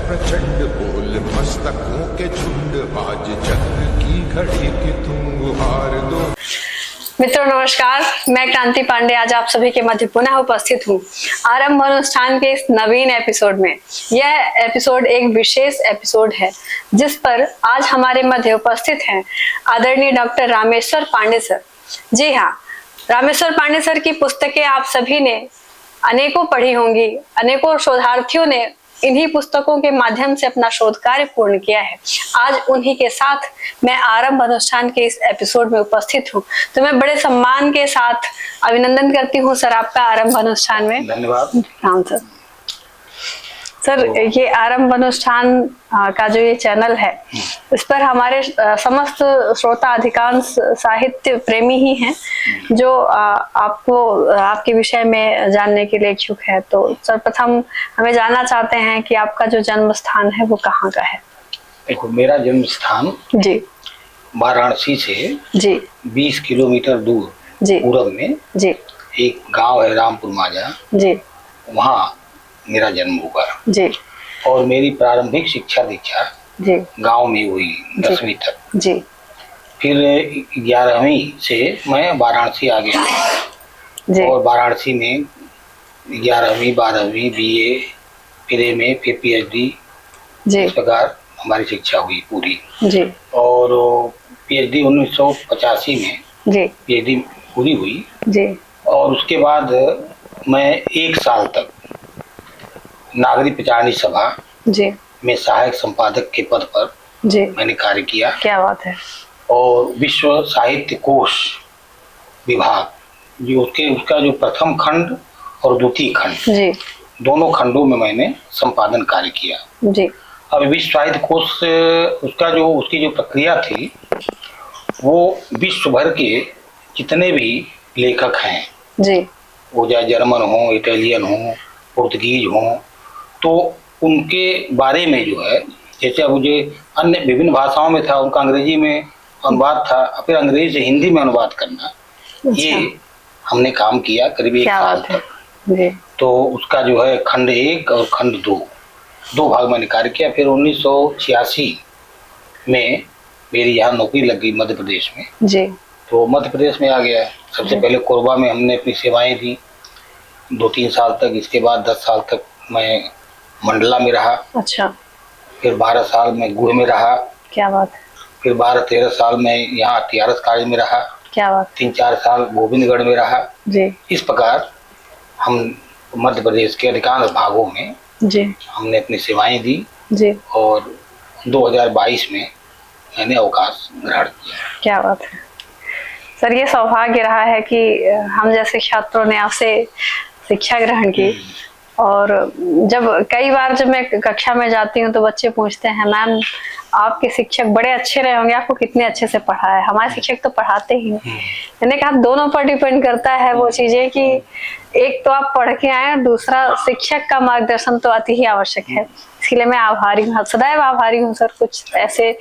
प्रचंड बोल मस्तकों के झुंड, आज चक्र की घड़ी की तुम गुहार दो। मित्रों नमस्कार, मैं क्रांति पांडे आज आप सभी के मध्य पुनः उपस्थित हूँ आरंभ अनुष्ठान के इस नवीन एपिसोड में। यह एपिसोड एक विशेष एपिसोड है जिस पर आज हमारे मध्य उपस्थित हैं आदरणीय डॉक्टर रामेश्वर पांडे सर। जी हाँ, रामेश्वर पांडे सर की पुस्तकें आप सभी ने अनेकों पढ़ी होंगी। अनेकों शोधार्थियों ने इन्हीं पुस्तकों के माध्यम से अपना शोध कार्य पूर्ण किया है। आज उन्हीं के साथ मैं आरंभ अनुष्ठान के इस एपिसोड में उपस्थित हूँ, तो मैं बड़े सम्मान के साथ अभिनंदन करती हूँ सर आपका आरंभ अनुष्ठान में। धन्यवाद। हाँ सर, ये आरंभ अनुष्ठान का जो ये चैनल है, इस पर हमारे समस्त श्रोता अधिकांश साहित्य प्रेमी ही हैं जो आपको आपके विषय में जानने के लिए इच्छुक है। तो सर्वप्रथम हमें जानना चाहते हैं कि आपका जो जन्म स्थान है वो कहाँ का है? देखो, मेरा जन्म स्थान जी वाराणसी से जी 20 किलोमीटर दूर जी पूरब में जी एक गांव है रामपुर माजा, जी, वहाँ मेरा जन्म हुआ जी, और मेरी प्रारंभिक शिक्षा दीक्षा जी गांव में हुई 10वीं तक। जी, फिर 11वीं से मैं वाराणसी आ गया जी, और वाराणसी में 11वीं 12वीं BA, फिर MA, फिर PhD, जी, इस प्रकार हमारी शिक्षा हुई पूरी। जी, और PhD 1985 में जी, PhD पूरी हुई जी, और उसके बाद मैं 1 साल तक नागरिक प्रचारणी सभा जी, में सहायक संपादक के पद पर जी। मैंने कार्य किया। क्या बात है। और विश्व साहित्य कोश विभाग जो उसका जो प्रथम खंड और द्वितीय खंड, जी, दोनों खंडों में मैंने संपादन कार्य किया। जी, अब विश्व साहित्य कोश उसकी जो प्रक्रिया थी, वो विश्व भर के जितने भी लेखक हैं, जी, वो चाहे जर्मन हो, इटालियन हो, पुर्तगीज हो, तो उनके बारे में जो है, जैसे अब मुझे अन्य विभिन्न भाषाओं में था, उनका अंग्रेजी में अनुवाद था, फिर अंग्रेजी से हिंदी में अनुवाद करना, ये हमने काम किया करीब 1 साल तक। जी, तो उसका जो है खंड 1 और खंड 2 भाग मैंने कार्य किया। फिर 1986 में मेरी यहाँ नौकरी लग गई मध्य प्रदेश में, जी, तो मध्य प्रदेश में आ गया। सबसे पहले कोरबा में हमने अपनी सेवाएं दी 2-3 साल तक। इसके बाद 10 साल तक मैं मंडला में रहा। अच्छा, फिर 12 साल में गुह में रहा। क्या बात है। फिर 12-13 साल में यहाँ TRS कॉलेज में रहा। क्या बात। 3-4 साल गोविंदगढ़ में रहा। जी, इस प्रकार हम मध्य प्रदेश के अधिकांश भागों में जी, हमने अपनी सेवाएं दी। जी, और 2022 में मैंने अवकाश ग्रहण किया। क्या बात है सर, ये सौभाग्य रहा है कि हम जैसे छात्रों ने आपसे शिक्षा ग्रहण की। और कई बार जब मैं कक्षा में जाती हूँ तो बच्चे पूछते हैं, मैम आपके शिक्षक बड़े अच्छे रहे होंगे, आपको कितने अच्छे से पढ़ाया। हमारे शिक्षक तो पढ़ाते ही नहीं। मैंने कहा दोनों पर डिपेंड करता है वो चीजें कि एक तो आप पढ़ के आए, दूसरा शिक्षक का मार्गदर्शन तो अति ही आवश्यक है। इसके लिए मैं आभारी हूँ, सदैव आभारी हूँ सर। कुछ ऐसे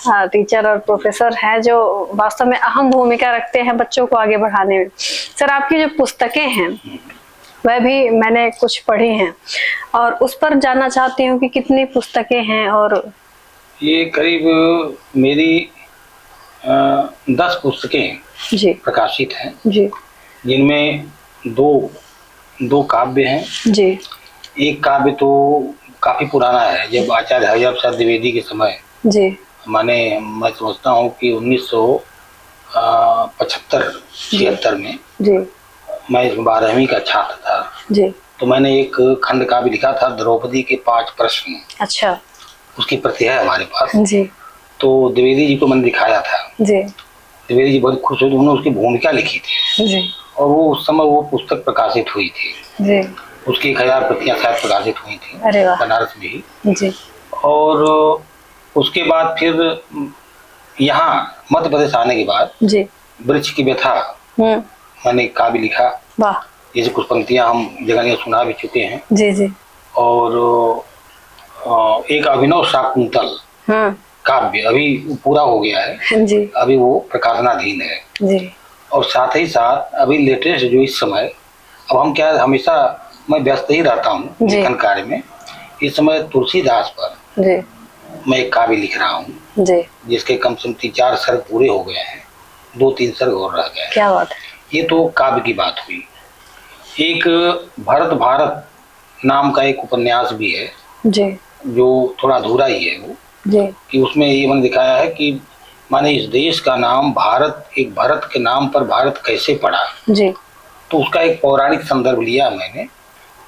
टीचर और प्रोफेसर हैं जो वास्तव में अहम भूमिका रखते हैं बच्चों को आगे बढ़ाने में। सर, आपकी जो पुस्तकें हैं वह भी मैंने कुछ पढ़ी हैं और उस पर जानना चाहती हूँ कि कितनी पुस्तकें हैं। और ये करीब मेरी 10 पुस्तकें जी प्रकाशित हैं, जी, जिनमें दो काव्य हैं। जी, एक काव्य तो काफी पुराना है, जब आचार्य हरिहर प्रसाद द्विवेदी के समय, जी, मैं समझता हूँ कि 1975-76 में जी, मैं 12वीं का छात्र था। जी, तो मैंने एक खंड काव्य लिखा था, द्रौपदी के 5 प्रश्न। अच्छा, उसकी प्रति है हमारे पास। जी, तो द्विवेदी जी को मैंने दिखाया था। जी, द्विवेदी जी बहुत खुश हुए, उन्होंने उसकी भूमिका लिखी थी। जी, और वो उस समय वो पुस्तक प्रकाशित हुई थी। जी, उसकी 1000 प्रतियां शायद प्रकाशित हुई थी। अरे वाह। बनारस में ही। जी, और उसके बाद फिर यहाँ मध्य प्रदेश आने के बाद जी, वृक्ष की व्यथा मैंने काव्य लिखा। वाह। जैसे कुछ पंक्तियां हम जगह सुना भी चुके हैं। जी, जी, और एक अभिनव शाकुंतल काव्य अभी पूरा हो गया है जी, अभी वो प्रकाशनाधीन है जी, और साथ ही साथ अभी लेटेस्ट जो इस समय, अब हम क्या हमेशा मैं व्यस्त ही रहता हूँ लेखन कार्य में। इस समय तुलसीदास पर जी मैं एक काव्य लिख रहा हूँ जी। जिसके कम से कम 3-4 सर्ग पूरे हो गए हैं, 2-3 सर्ग और रह गए। क्या बात है। ये तो काव्य की बात हुई। एक भरत भारत नाम का एक उपन्यास भी है जी जो थोड़ा अधूरा ही है वो, जी कि उसमें ये मैंने दिखाया है कि माने इस देश का नाम भारत, एक भरत के नाम पर भारत कैसे पड़ा। जी तो उसका एक पौराणिक संदर्भ लिया मैंने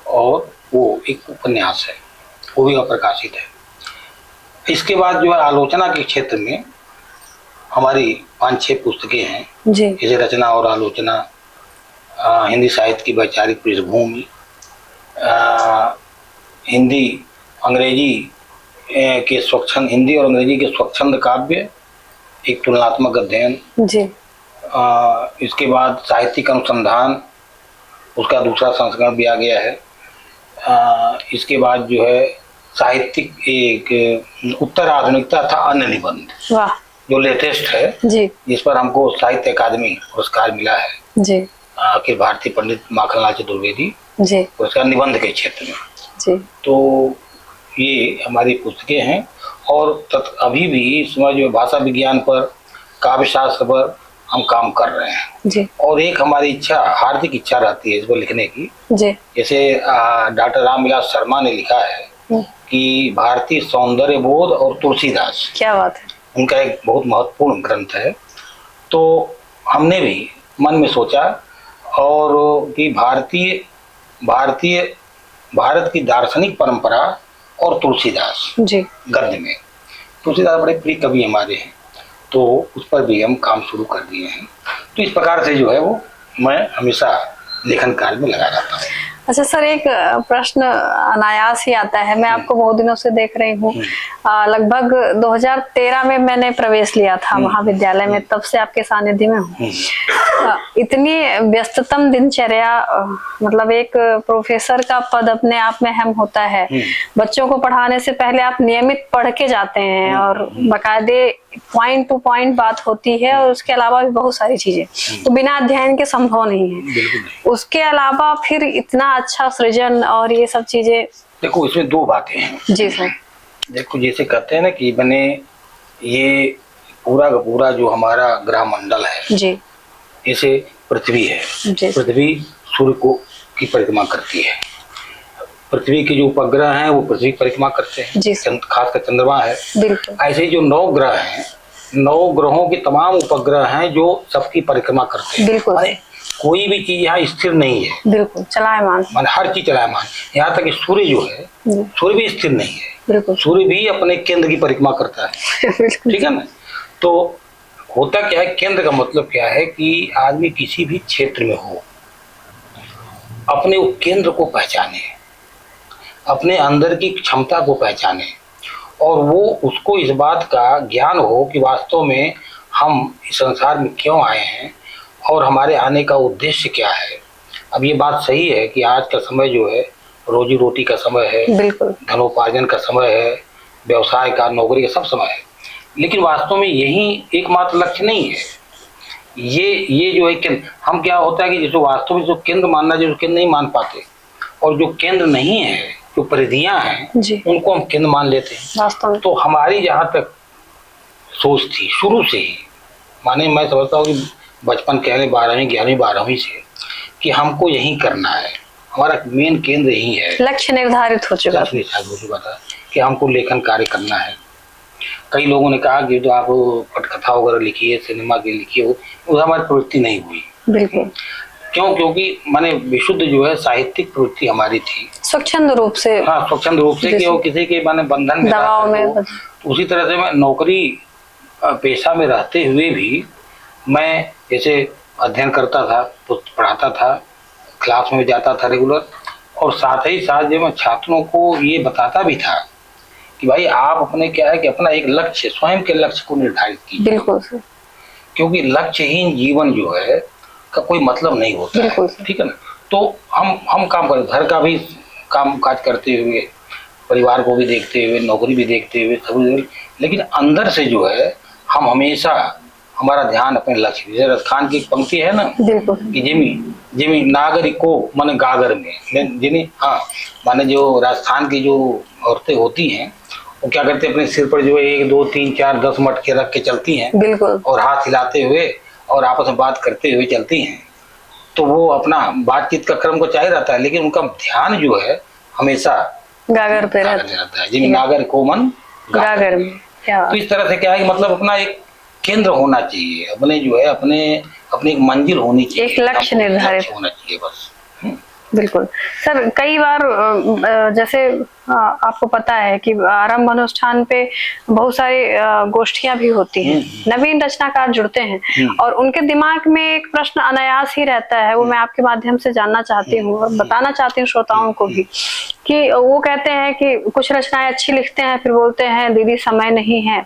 और वो एक उपन्यास है, वो भी अप्रकाशित है। इसके बाद जो है आलोचना के क्षेत्र में हमारी 5-6 पुस्तकें हैं, जी जैसे रचना और आलोचना, हिंदी साहित्य की वैचारिक पृष्ठभूमि, हिंदी अंग्रेजी के स्वच्छंद, हिंदी और अंग्रेजी के स्वच्छंद काव्य, एक तुलनात्मक अध्ययन। जी इसके बाद साहित्यिक अनुसंधान, उसका दूसरा संस्करण भी आ गया है। इसके बाद जो है साहित्यिक एक उत्तर आधुनिकता था अन्य निबंध, वाह, जो लेटेस्ट है, जी जिस पर हमको साहित्य अकादमी पुरस्कार मिला है, जी अखिल भारतीय पंडित माखनलाल चतुर्वेदी जी पुरस्कार निबंध के क्षेत्र में। जी। तो ये हमारी पुस्तकें हैं और अभी भी इस समय जो भाषा विज्ञान पर, काव्य शास्त्र पर हम काम कर रहे हैं जी और एक हमारी इच्छा, हार्दिक इच्छा रहती है इसको लिखने की। जी जैसे डॉक्टर रामविलास शर्मा ने लिखा है कि भारतीय सौंदर्य बोध और तुलसीदास, क्या बात है। उनका एक बहुत महत्वपूर्ण ग्रंथ है। तो हमने भी मन में सोचा और कि भारत की दार्शनिक परंपरा और तुलसीदास जी गद्य में, तुलसीदास बड़े प्रिय कवि हमारे हैं, तो उस पर भी हम काम शुरू कर दिए हैं। तो इस प्रकार से जो है वो मैं हमेशा लेखन कार्य में लगा रहता हूँ। अच्छा सर, एक प्रश्न अनायास ही आता है, मैं आपको बहुत दिनों से देख रही हूँ, लगभग 2013 में मैंने प्रवेश लिया था महाविद्यालय में, तब से आपके सानिध्य में हूँ। इतनी व्यस्ततम दिनचर्या, मतलब एक प्रोफेसर का पद अपने आप में अहम होता है। बच्चों को पढ़ाने से पहले आप नियमित पढ़ के जाते हैं और बाकायदे पॉइंट टू पॉइंट बात होती है, और उसके अलावा भी बहुत सारी चीजें तो बिना अध्ययन के संभव नहीं है। उसके अलावा फिर इतना अच्छा सृजन और ये सब चीजें। देखो इसमें 2 बातें हैं। जी सर। देखो जैसे कहते हैं ना कि मैंने ये पूरा का पूरा जो हमारा ग्रह मंडल है, जी, जैसे पृथ्वी है, पृथ्वी सूर्य की परिक्रमा करती है, पृथ्वी के जो उपग्रह हैं वो पृथ्वी की परिक्रमा करते हैं, खासकर चंद्रमा है। ऐसे जो 9 ग्रह हैं, 9 ग्रहों के तमाम उपग्रह हैं जो सबकी परिक्रमा करते हैं। बिल्कुल, कोई भी चीज यहाँ स्थिर नहीं है, बिल्कुल चलायमान, माने हर चीज चलायमान। यहाँ तक कि सूर्य जो है, सूर्य भी स्थिर नहीं है, बिल्कुल, सूर्य भी अपने केंद्र की परिक्रमा करता है। ठीक है ना। तो होता क्या है, केंद्र का मतलब क्या है कि आदमी किसी भी क्षेत्र में हो, अपने केंद्र को पहचाने, अपने अंदर की क्षमता को पहचाने, और वो उसको इस बात का ज्ञान हो कि वास्तव में हम इस संसार में क्यों आए हैं और हमारे आने का उद्देश्य क्या है। अब ये बात सही है कि आज का समय जो है रोजी रोटी का समय है, बिल्कुल, धनोपार्जन का समय है, व्यवसाय का, नौकरी का सब समय है, लेकिन वास्तव में यही एकमात्र लक्ष्य नहीं है। ये जो है केंद्र, हम क्या होता है कि जो वास्तव में जो केंद्र मानना, जो केंद्र नहीं मान पाते, और जो केंद्र नहीं है, जो परिधियां हैं, उनको हम केंद्र मान लेते हैं। तो हमारी जहाँ तक सोच थी शुरू से ही, माने मैं समझता हूँ कि बचपन कह लें 12वीं 11वीं 12वीं से, कि हमको यही करना है, हमारा मेन केंद्र यही है, लक्ष्य निर्धारित हो चुका था कि हमको लेखन कार्य करना है। कई लोगों ने कहा कि तो आप पटकथा वगैरह लिखिए, सिनेमा के लिखिए, वो हमारी प्रवृत्ति नहीं हुई। बिल्कुल। क्यों? क्योंकि माने विशुद्ध जो है साहित्यिक प्रवृत्ति हमारी थी, स्वच्छंद रूप से। हाँ, स्वच्छंद रूप से, कि वो किसी के माने बंधन में, दबाव में। तो उसी तरह से मैं नौकरी पेशा में रहते हुए भी मैं जैसे अध्ययन करता था, पढ़ाता था, क्लास में जाता था रेगुलर, और साथ ही साथ जो मैं छात्रों को ये बताता भी था कि भाई आप अपने क्या है कि अपना एक लक्ष्य, स्वयं के लक्ष्य को निर्धारित कीजिए। बिल्कुल, क्योंकि लक्ष्यहीन जीवन जो है का कोई मतलब नहीं होता है। ठीक है ना। तो हम काम करते, घर का भी काम काज करते हुए, परिवार को भी देखते हुए, नौकरी भी देखते हुए, सभी, लेकिन अंदर से जो है हम हमेशा हमारा ध्यान अपने लक्ष्य। जैसे रसखान की एक पंक्ति है ना कि जिमी नागरिको मन गागर में, जिन्हें, हाँ, माने जो राजस्थान की जो औरतें होती हैं वो क्या करते हैं, अपने सिर पर जो है 1 2 3 4 10 मटके रख के चलती हैं, बिल्कुल। और हाथ हिलाते हुए और आपस में बात करते हुए चलती हैं। तो वो अपना बातचीत का क्रम को चाहिए रहता है, लेकिन उनका ध्यान जो है हमेशा गागर पे रहता है, जिन नागर को मन गागर में। क्या तो इस तरह से क्या है कि मतलब अपना एक केंद्र होना चाहिए, अपने जो है अपने अपनी एक मंजिल होनी चाहिए, एक लक्ष्य निर्धारित होना चाहिए बस। बिल्कुल सर। कई बार जैसे आपको पता है कि आरंभ अनुष्ठान पे बहुत सारी गोष्ठियां भी होती हैं, नवीन रचनाकार जुड़ते हैं और उनके दिमाग में एक प्रश्न अनायास ही रहता है, वो मैं आपके माध्यम से जानना चाहती हूँ और बताना चाहती हूँ श्रोताओं को भी, कि वो कहते हैं कि कुछ रचनाएं अच्छी लिखते हैं, फिर बोलते हैं दीदी समय नहीं है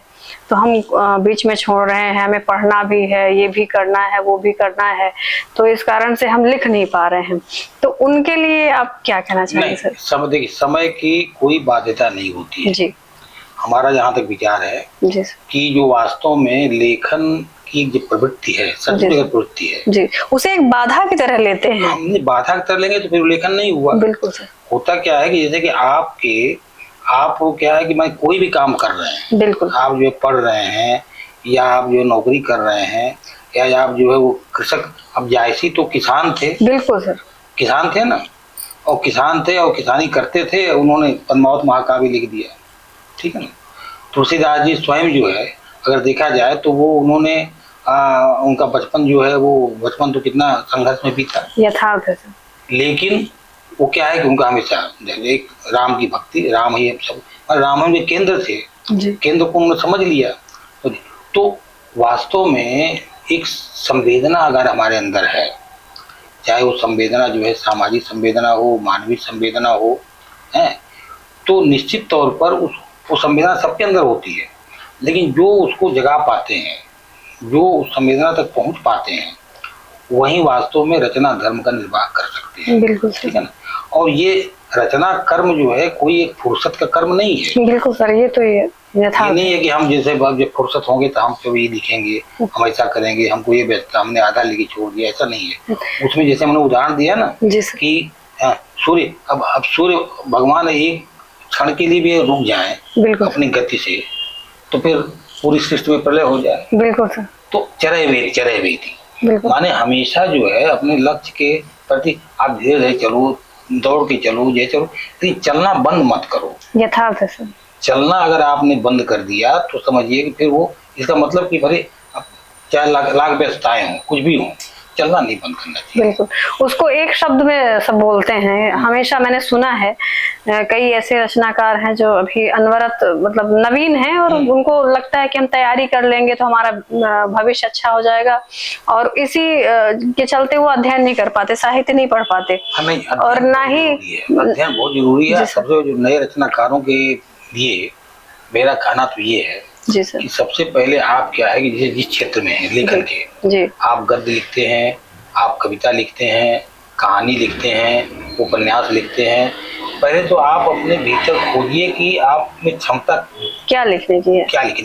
तो हम बीच में छोड़ रहे हैं, हमें पढ़ना भी है, ये भी करना है, वो भी करना है, तो इस कारण से हम लिख नहीं पा रहे हैं। तो उनके लिए आप क्या कहना चाहेंगे सर? देखिए, समय की कोई बाध्यता नहीं होती है जी। हमारा जहाँ तक विचार है जी कि जो वास्तव में लेखन की जो प्रवृत्ति है, सचमुच प्रवृत्ति है जी, उसे एक बाधा की तरह लेते हैं। हमने बाधा की तरह लेंगे तो फिर लेखन नहीं हुआ। बिल्कुल सर। होता क्या है कि जैसे कि आप क्या है कि मैं कोई भी काम कर रहे हैं, बिल्कुल, आप जो पढ़ रहे हैं या आप जो नौकरी कर रहे हैं या आप जो है वो कृषक, अब जायसी तो किसान थे। बिल्कुल सर, किसान थे ना, और किसान थे और किसानी करते थे, उन्होंने पद्मावत महाकाव्य लिख दिया, ठीक है ना। तुलसीदास जी स्वयं जो है अगर देखा जाए तो वो उन्होंने उनका बचपन जो है वो बचपन तो कितना संघर्ष में बीता, यथार्थ है सर। लेकिन वो क्या है कि उनका हमेशा एक राम की भक्ति, राम ही सब, राम के केंद्र थे, केंद्र को उन्होंने समझ लिया। तो वास्तव में एक संवेदना अगर हमारे अंदर है, चाहे वो संवेदना जो है सामाजिक संवेदना हो, मानवीय संवेदना हो, है, तो निश्चित तौर पर वो संवेदना सबके अंदर होती है, लेकिन जो उसको जगा पाते हैं, जो उस संवेदना तक पहुंच पाते हैं, वही वास्तव में रचना धर्म का निर्वाह कर सकते हैं। बिल्कुल, ठीक है ना। और ये रचना कर्म जो है कोई एक फुर्सत का कर्म नहीं है। बिल्कुल सर, ये तो ये नहीं है कि हम जैसे जब फुर्सत होंगे तो हम कभी लिखेंगे, हम ऐसा करेंगे, हमको ये व्यस्तता, हमने आधा लिखी छोड़ दिया, ऐसा नहीं है। उसमें जैसे हमने उदाहरण दिया ना कि सूर्य, अब सूर्य भगवान एक क्षण के लिए भी रुक जाए अपनी गति से, तो फिर पूरी सृष्टि में प्रलय हो जाए। बिल्कुल सर। तो चरय वेदी माने हमेशा जो है अपने लक्ष्य के प्रति आप धीरे धीरे चलो, दौड़ के चलो, ये चलो, लेकिन चलना बंद मत करो। यथार्थ है सर। चलना अगर आपने बंद कर दिया तो समझिए कि फिर वो, इसका मतलब कि भले चाहे लाख व्यस्तताएं हो, कुछ भी हो, चलना नहीं बंद करना चाहिए। बिल्कुल, उसको एक शब्द में सब बोलते हैं। हमेशा मैंने सुना है कई ऐसे रचनाकार हैं जो अभी अनवरत मतलब नवीन हैं और उनको लगता है कि हम तैयारी कर लेंगे तो हमारा भविष्य अच्छा हो जाएगा, और इसी के चलते वो अध्ययन नहीं कर पाते, साहित्य नहीं पढ़ पाते। और ना ही अध्ययन बहुत जरूरी है। सबसे जो नए रचनाकारों के लिए मेरा कहना तो ये है जी सर, कि सबसे पहले आप क्या है कि जिस क्षेत्र में है लेखन के जी, आप गद्य लिखते हैं, आप कविता लिखते हैं, कहानी लिखते हैं, उपन्यास लिखते हैं, पहले तो आप अपने भीतर खोजिए कि आप में क्षमता क्या लिखने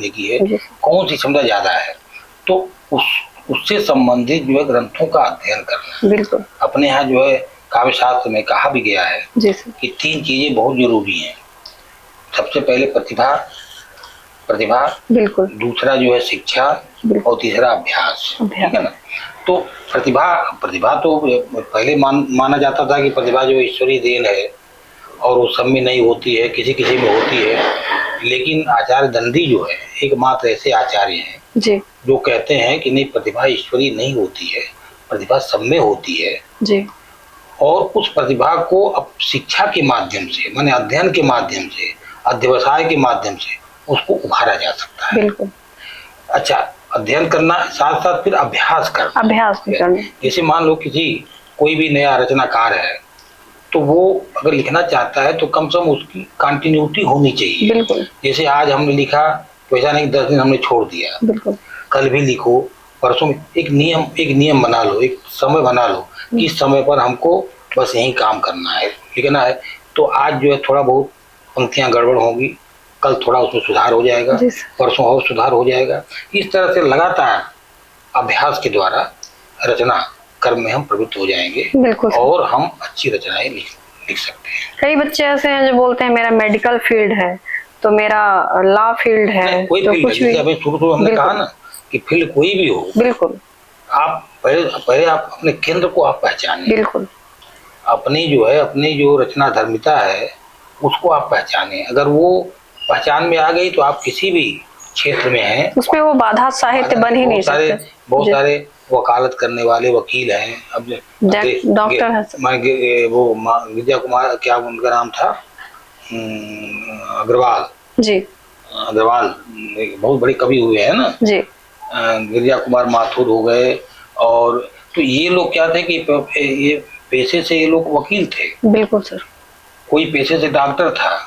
की है, कौन सी क्षमता ज्यादा है, तो उससे संबंधित जो है ग्रंथों का अध्ययन करना। बिल्कुल, अपने यहाँ जो है काव्य शास्त्र में कहा भी गया है कि 3 चीजें बहुत जरूरी हैं। सबसे पहले प्रतिभा, बिल्कुल, दूसरा जो है शिक्षा, और तीसरा अभ्यास, ठीक है ना। तो प्रतिभा तो पहले माना जाता था कि प्रतिभा जो ईश्वरीय देन है और वो सब में नहीं होती है, किसी किसी में होती है, लेकिन आचार्य दंडी जो है एकमात्र ऐसे आचार्य हैं जी, जो कहते हैं कि नहीं, प्रतिभा ईश्वरीय नहीं होती है, प्रतिभा सब में होती है जी, और उस प्रतिभा को अब शिक्षा के माध्यम से, माने अध्ययन के माध्यम से, अध्यवसाय के माध्यम से उसको उभारा जा सकता है। बिल्कुल। अच्छा, अध्ययन करना साथ साथ फिर अभ्यास करना। जैसे मान लो कोई भी नया रचनाकार है तो वो अगर लिखना चाहता है तो कम से कम उसकी कंटिन्यूटी होनी चाहिए। बिल्कुल। जैसे आज हमने लिखा तो ऐसा नहीं 10 दिन हमने छोड़ दिया। बिल्कुल। कल भी लिखो, परसों में एक नियम बना लो, एक समय बना लो कि इस समय पर हमको बस यही काम करना है, लिखना है। तो आज जो है थोड़ा बहुत पंक्तियां गड़बड़ होंगी, कल थोड़ा उसमें सुधार हो जाएगा, परसों और सुधार हो जाएगा। इस तरह से लगातार अभ्यास के द्वारा रचना कर्म में हम प्रवृत्त हो जाएंगे और हम अच्छी रचनाएं लिख सकते हैं। कई बच्चे ऐसे हैं जो बोलते हैं मेरा मेडिकल फील्ड है, तो मेरा लॉ फील्ड है, कोई तो फील्ड कुछ भी। जैसे अभी शुरू हमने बिल्कुल। कहा ना कि फील्ड कोई भी हो, बिल्कुल आप पहले आप अपने केंद्र को आप पहचानें, बिल्कुल। अपनी जो है अपनी जो रचना धर्मिता है उसको आप पहचानें। अगर वो पहचान में आ गई तो आप किसी भी क्षेत्र में हैं, उसमें वो बाधा साहित्य बन ही नहीं सकते। बहुत सारे वकालत करने वाले वकील हैं। अब डॉक्टर है वो विद्या कुमार, क्या उनका नाम था, अग्रवाल जी, अग्रवाल एक बहुत बड़े कवि हुए हैं ना जी। विद्या कुमार माथुर हो गए। और तो ये लोग क्या थे कि ये पेशे से ये लोग वकील थे। बिल्कुल सर। कोई पेशे से डॉक्टर था,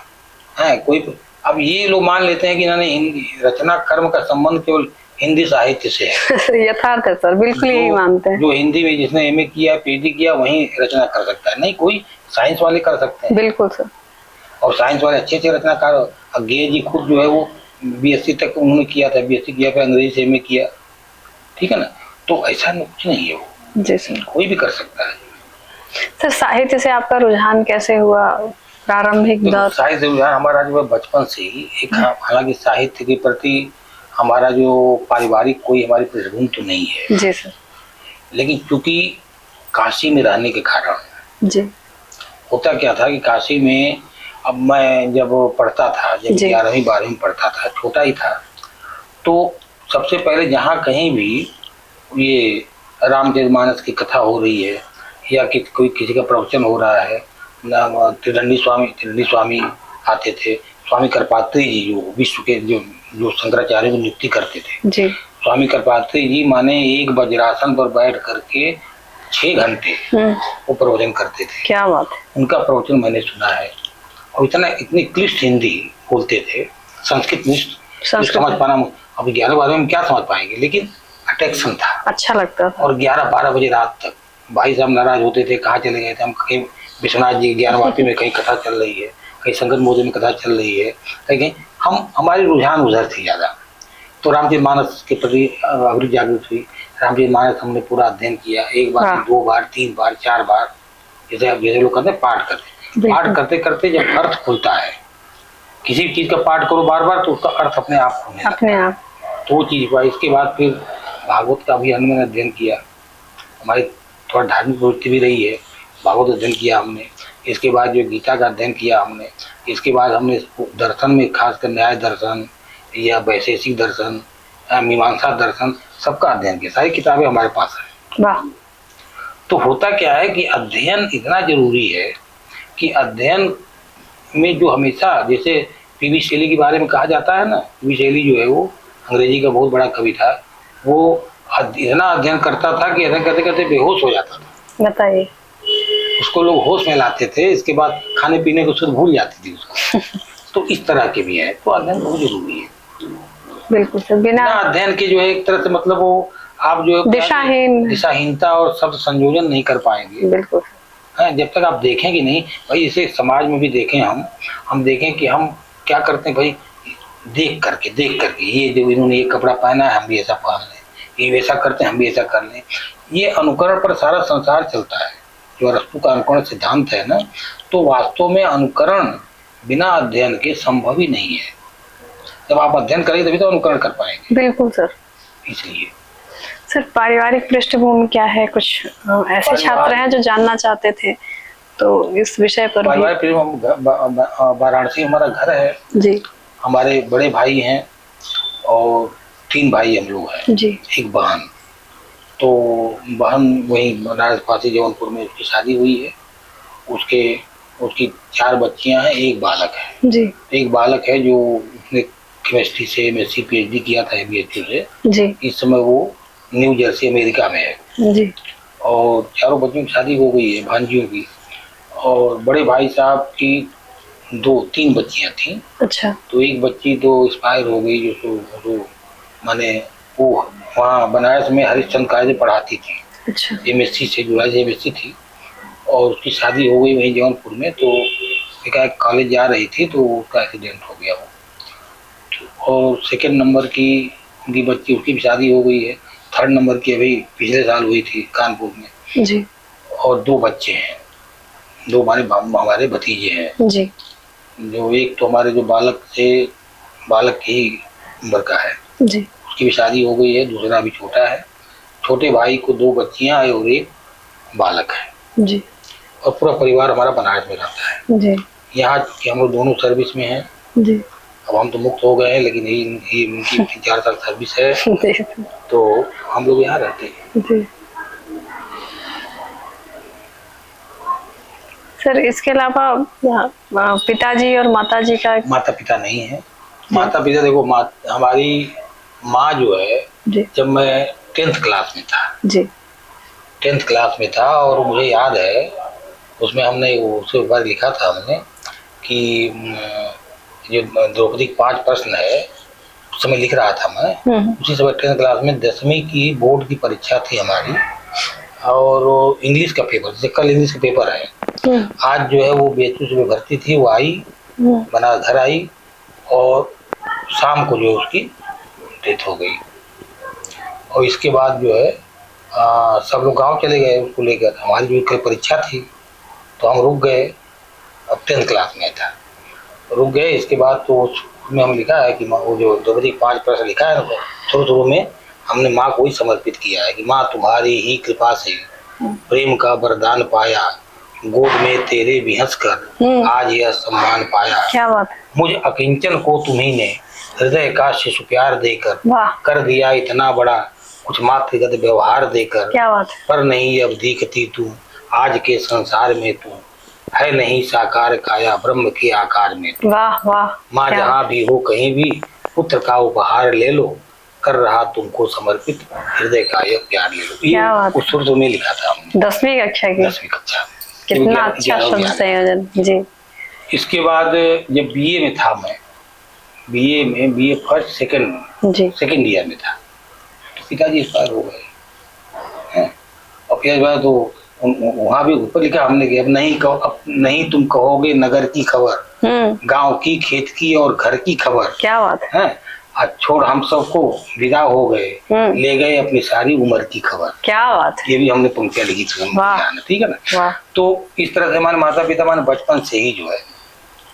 है कोई। अब ये लोग मान लेते हैं कि इन्होंने हिंदी रचना कर्म का संबंध केवल हिंदी साहित्य से है। यथार्थ है सर, बिल्कुल यही मानते हैं। जो हिंदी में जिसने एमए किया, पीएचडी किया, वही रचना कर सकता है। नहीं, कोई साइंस वाले कर सकते हैं। बिल्कुल सर। और साइंस वाले अच्छे अच्छे रचनाकार, अज्ञे जी खुद जो है वो बीएससी तक उन्होंने किया था, बीएससी किया, फिर अंग्रेजी से एमए किया, ठीक है ना। तो ऐसा कुछ नहीं है, वो जी सर, कोई भी कर सकता है। सर साहित्य से आपका रुझान कैसे हुआ, प्रारंभिक दौर? साहित्य रुझान हमारा जो है बचपन से ही एक, हालांकि साहित्य के प्रति हमारा जो पारिवारिक कोई हमारी पृष्ठभूमि तो नहीं है जी सर, लेकिन चूंकि काशी में रहने के कारण जी, होता क्या था कि काशी में, अब मैं जब पढ़ता था, जब 11वीं 12वीं पढ़ता था, छोटा ही था, तो सबसे पहले जहाँ कहीं भी ये रामचरितमानस की कथा हो रही है या कोई किसी का प्रवचन हो रहा है, त्रिदंडी स्वामी आते थे। स्वामी करपात्री जी जो विश्व के जो शंकराचार्य को नियुक्ति करते थे जी। स्वामी करपात्री जी माने एक वज्रासन पर बैठ करके 6 घंटे वो प्रवचन करते थे। क्या बात है। उनका प्रवचन मैंने सुना है। और इतनी क्लिष्ट हिंदी बोलते थे, संस्कृत समझ पाना, अब 11-12 में क्या समझ पाएंगे, लेकिन अट्रैक्शन था, अच्छा लगता था। और 11-12 बजे रात तक भाई साहब नाराज होते थे, कहाँ चले गए थे हम, कहीं विश्वनाथ जी ज्ञानवापी में कहीं कथा चल रही है, कहीं संगत मोदी में कथा चल रही है, कहीं हमारी रुझान उधर थी ज़्यादा। तो रामचरितमानस के प्रति अभिरुचि जागृत हुई। रामचरितमानस हमने पूरा अध्ययन किया, 1 बार, 2 बार, 3 बार, 4 बार, जैसे लोग कहते हैं पाठ करते करते जब अर्थ खुलता है, किसी भी चीज का पाठ करो बार बार तो उसका अर्थ अपने आप खुलने लगता है। तो वो चीज हुआ। इसके बाद फिर भागवत का भी हमने अध्ययन किया, हमारी थोड़ा धार्मिक प्रवृत्ति भी रही है, भागवत अध्ययन किया हमने। इसके बाद जो गीता का अध्ययन किया हमने। इसके बाद हमने दर्शन में खासकर न्याय दर्शन या वैशेषिक दर्शन, मीमांसा दर्शन, सबका अध्ययन किया। सारी किताबें हमारे पास है। वाह। तो होता क्या है कि अध्ययन इतना जरूरी है कि अध्ययन में जो हमेशा, जैसे पीवी शैली के बारे में कहा जाता है ना, पीवी शैली जो है वो अंग्रेजी का बहुत बड़ा कवि था। वो इतना अध्ययन करता था कि अध्ययन करते करते बेहोश हो जाता था। बताइए। उसको लोग होश में लाते थे, इसके बाद खाने पीने को शुद्ध भूल जाती थी उसको। तो इस तरह के भी है, तो अध्ययन बहुत जरूरी है। बिल्कुल सर, बिना अध्ययन के जो है एक तरह से मतलब वो आप जो दिशाहीनता और शब्द संयोजन नहीं कर पाएंगे। बिल्कुल। जब तक आप देखेंगे नहीं भाई, इसे समाज में भी देखें, हम देखें कि हम क्या करते हैं भाई, देख करके ये जो इन्होंने ये कपड़ा पहना है हम भी ऐसा पहन लें, ये वैसा करते हैं हम भी ऐसा कर लें। ये अनुकरण पर सारा संसार चलता है। जो अरस्तु का अनुकरण सिद्धांत है ना, तो वास्तव में अनुकरण बिना अध्ययन के संभव ही नहीं है। जब आप अध्ययन करेंगे तभी तो अनुकरण कर पाएंगे। बिल्कुल सर। इसलिए सर पारिवारिक पृष्ठभूमि क्या है, कुछ ऐसे छात्र हैं जो जानना चाहते थे, तो इस विषय पर वाराणसी हमारा घर है जी। हमारे बड़े भाई हैं और 3 भाई हम लोग हैं जी। एक बहन। तो बहन वही बनारस पासी जौनपुर में उसकी शादी हुई है। उसकी 4 बच्चियां हैं, 1 बालक है जी। एक बालक है जो उसने केमिस्ट्री से एमएससी पीएचडी किया था एमबीएचयू से जी। इस समय वो न्यू जर्सी अमेरिका में है जी। और 4 बच्चों की शादी हो गई है, भांजियों की। और बड़े भाई साहब की 2-3 बच्चियां थी। अच्छा। तो एक बच्ची तो एक्सपायर हो गई, जो माने वो वहाँ बनारस में हरिश्चंद्र कॉलेज पढ़ाती थी। अच्छा। एमएससी से जुलाई से एमएससी थी और उसकी शादी हो गई वहीं जौनपुर में। तो एक कॉलेज जा रही थी तो उसका एक्सीडेंट हो गया वो। और 2nd नंबर की उनकी बच्ची, उसकी भी शादी हो गई है। 3rd नंबर की अभी पिछले साल हुई थी कानपुर में जी। और 2 बच्चे हैं, 2 हमारे भतीजे हैं जी। जो एक तो हमारे जो बालक की उम्र का है, जी उसकी भी शादी हो गई है, दूसरा अभी छोटा है। छोटे भाई को 2 बच्चियां हैं और एक बालक है। जी और पूरा परिवार हमारा बनारस में रहता है। जी यहाँ कि हम लोग दोनों सर्विस में हैं। जी अब हम तो मुक्त हो गए हैं, लेकिन ये इनकी 4 साल सर्विस है, जी तो हम लोग यहाँ रहते हैं। जी। सर इसके अलावा पिताजी और माताजी का माता पिता नहीं है। माता पिता देखो, हमारी माँ जो है, जी जब मैं 10th क्लास में था, जी 10th क्लास में था, और मुझे याद है उसमें हमने उसके ऊपर लिखा था हमने कि जो द्रौपदी के 5 प्रश्न है, उस समय लिख रहा था मैं। उसी समय 10th क्लास में 10वीं की बोर्ड की परीक्षा थी हमारी, और इंग्लिश का पेपर, जैसे कल इंग्लिश का पेपर है, आज जो है वो BHU में भर्ती थी, वो आई, बना घर आई, और शाम को जो उसकी डेथ हो गई। और इसके बाद जो है सब लोग गांव चले गए उसको लेकर। हमारी जो कल परीक्षा थी तो हम रुक गए। अब 10th क्लास में था, रुक गए। इसके बाद तो उसमें हम लिखा है कि वो जो द्रौपदी 5 प्रश्न लिखा है ना, शुरू में हमने माँ को ही समर्पित किया है कि माँ तुम्हारी ही कृपा से प्रेम का वरदान पाया, गोद में तेरे भी हंस कर आज यह सम्मान पाया। क्या बात है। मुझे अकिंचन को तुम्ही ने हृदय का शिशु प्यार देकर वाह कर दिया इतना बड़ा, कुछ मातृगत व्यवहार देकर। क्या बात है। पर नहीं अब दिखती तू आज के संसार में, तू है नहीं साकार काया ब्रह्म के आकार में। वाह वाह। माँ जहाँ भी हो कहीं भी पुत्र का उपहार ले लो, कर रहा तुमको समर्पित हृदय का यह प्यार ले लो। क्या बात ये उस उर्दू में लिखा था हमने 10वीं कक्षा की। 10वीं कक्षा। कितना अच्छा शब्द संयोजन। जी। इसके बाद जब BA में था मैं, BA फर्स्ट सेकंड ईयर में था, तो पिताजी एक्सपायर हो गए हैं। और फिर बाद तो वहाँ भी ऊपर लिखा हमने कि अब नहीं तुम कहोगे नगर की खबर, गांव की खेत की और घर की खबर। क्या बात है। आज छोड़ हम सबको विदा हो गए, ले गए अपनी सारी उम्र की खबर। क्या बात है। ये भी हमने पंक्तियां लिखी थी, ठीक है ना। तो इस तरह से हमारे माता पिता माने बचपन से ही जो है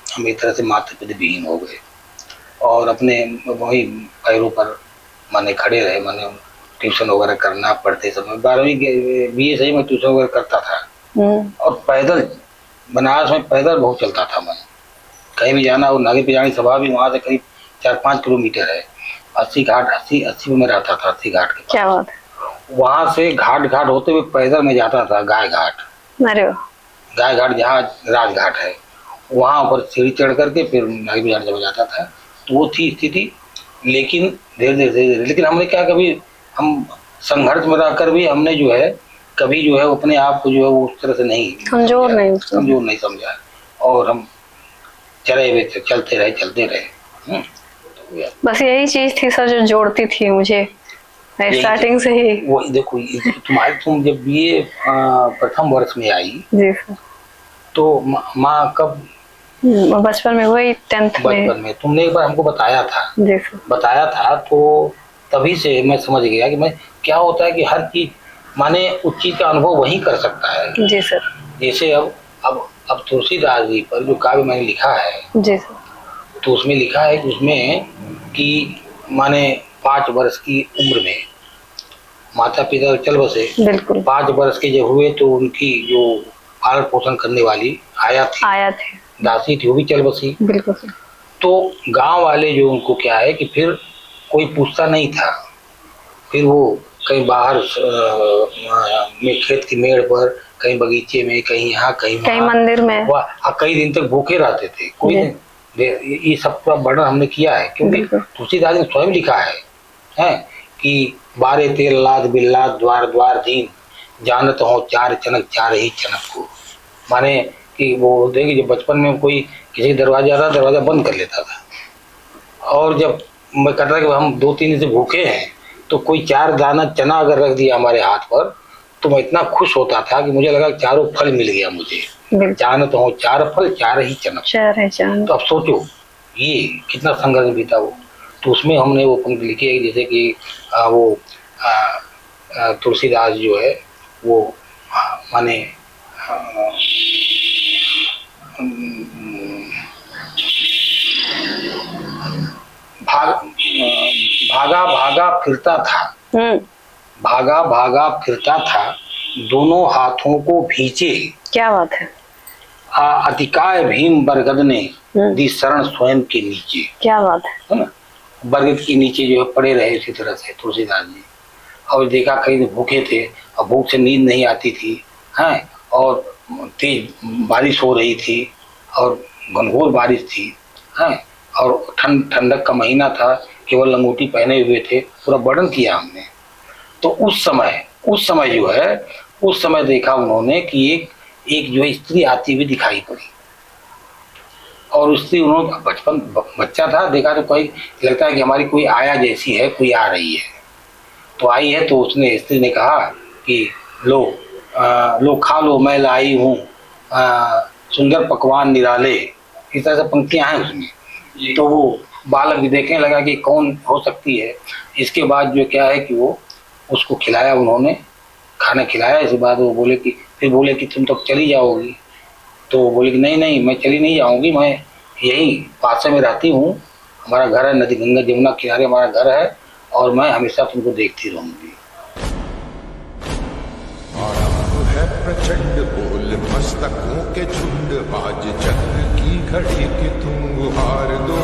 हम एक तरह से माता पिता विहीन हो गए, और अपने वही पैरों पर माने खड़े रहे। माने ट्यूशन वगैरह करना पढ़ते समय 12वीं BA से ही मैं ट्यूशन वगैरह करता था, और पैदल बनारस में पैदल बहुत चलता था मैं। कहीं भी जाना, और नागे पिजानी सभा भी वहाँ से करीब 4-5 किलोमीटर है। 80 में मैं रहता था, 80 घाट के पास। क्या बात है। वहाँ से घाट होते हुए पैदल में जाता था गाय घाट। अरे गाय घाट जहाँ राजघाट है, वहाँ पर सीढ़ी चढ़ करके फिर नागे पिजानी सभा जाता था। तो वो थी स्थिति। लेकिन धीरे धीरे लेकिन हमने क्या, कभी हम संघर्ष में रहकर भी हमने जो है कभी जो है अपने आप को जो है वो उस तरह से नहीं कमजोर नहीं समझा, और हम चलते रहे। बस यही चीज थी सर जो जोड़ती थी मुझे स्टार्टिंग से ही। वही देखो, तुम जब BA प्रथम वर्ष में आई जी सर, तो माँ कब? बचपन में, वही 10th में। बचपन में तुमने एक बार हमको बताया था। जी सर। बताया था, तो तभी से मैं समझ गया कि मैं क्या होता है कि हर चीज माने उस चीज का अनुभव वही कर सकता है। जी सर। जैसे अब तुलसीदास जी पर जो काव्य मैंने लिखा है, जी सर, तो उसमें लिखा है कि उसमें कि माने 5 वर्ष की उम्र में माता पिता चल बसे। बिल्कुल। 5 वर्ष के जब हुए तो उनकी जो पालन पोषण करने वाली आया थी, दासी थी, वो भी चल बसी। बिल्कुल। तो गांव वाले जो उनको क्या है कि फिर कोई पूछता नहीं था। फिर वो कहीं बाहर में खेत की मेड़ पर, कहीं बगीचे में, कहीं यहाँ कहीं मंदिर में, कई दिन तक भूखे रहते थे। कोई ये सब का वर्णन हमने किया है, क्योंकि तुलसीदास ने स्वयं लिखा है कि बारे तेल लाद बिल्लाद द्वार द्वार दीन, जानत हो 4 चनक 4 ही चनक को। माने कि वो देखिए, जब बचपन में कोई किसी दरवाजा आता, दरवाजा बंद कर लेता था, और जब मैं कहता कि हम 2-3 दिन से भूखे हैं, तो कोई 4 दाना चना अगर रख दिया हमारे हाथ पर, तो मैं इतना खुश होता था कि मुझे लगा 4 फल मिल गया मुझे। जानत हो 4 फल 4 ही चनक। तो अब सोचो ये कितना संघर्ष बीता वो। तो उसमें हमने वो पंक्ति लिखी है, जैसे कि वो तुलसीदास जो है वो माने फिरता था, हम्म। भागा भागा फिरता था, दोनों हाथों को भींचे, क्या बात है। अतिकाय भीम बरगद ने दी शरण स्वयं के नीचे। क्या बात है ना, बरगद के नीचे जो है पड़े रहे इसी तरह से तुलसीदास जी। और देखा कहीं भूखे थे और भूख से नींद नहीं आती थी, हैं, और तेज बारिश हो रही थी और घनघोर बारिश थी, हैं, और ठंडक का महीना था, केवल लंगोटी पहने हुए थे, पूरा वर्णन किया हमने। तो उस समय जो है, उस समय देखा उन्होंने कि एक जो है स्त्री आती हुई दिखाई पड़ी, और स्त्री, उन्होंने बचपन बच्चा था, देखा तो कोई लगता है कि हमारी कोई आया जैसी है, कोई आ रही है, तो आई है। तो उसने, स्त्री ने कहा कि लो खा लो, मैं लाई हूँ सुंदर पकवान निराले, इस तरह से पंक्तियां हैं उसमें। तो वो बालक भी देखने लगा कि कौन हो सकती है। इसके बाद जो क्या है कि वो उसको खिलाया, उन्होंने खाना खिलाया। इसके बाद वो बोले कि तुम तो चली जाओगी। तो वो बोले कि नहीं, मैं चली नहीं जाऊंगी, मैं यही पास में रहती हूँ, हमारा घर है, नदी गंगा जमुना किनारे हमारा घर है, और मैं हमेशा तुमको देखती रहूंगी। आरंभ है प्रचंड बोल मस्तकों के झुंड, आज चक्र की घड़ी कि तुम गुहार दो।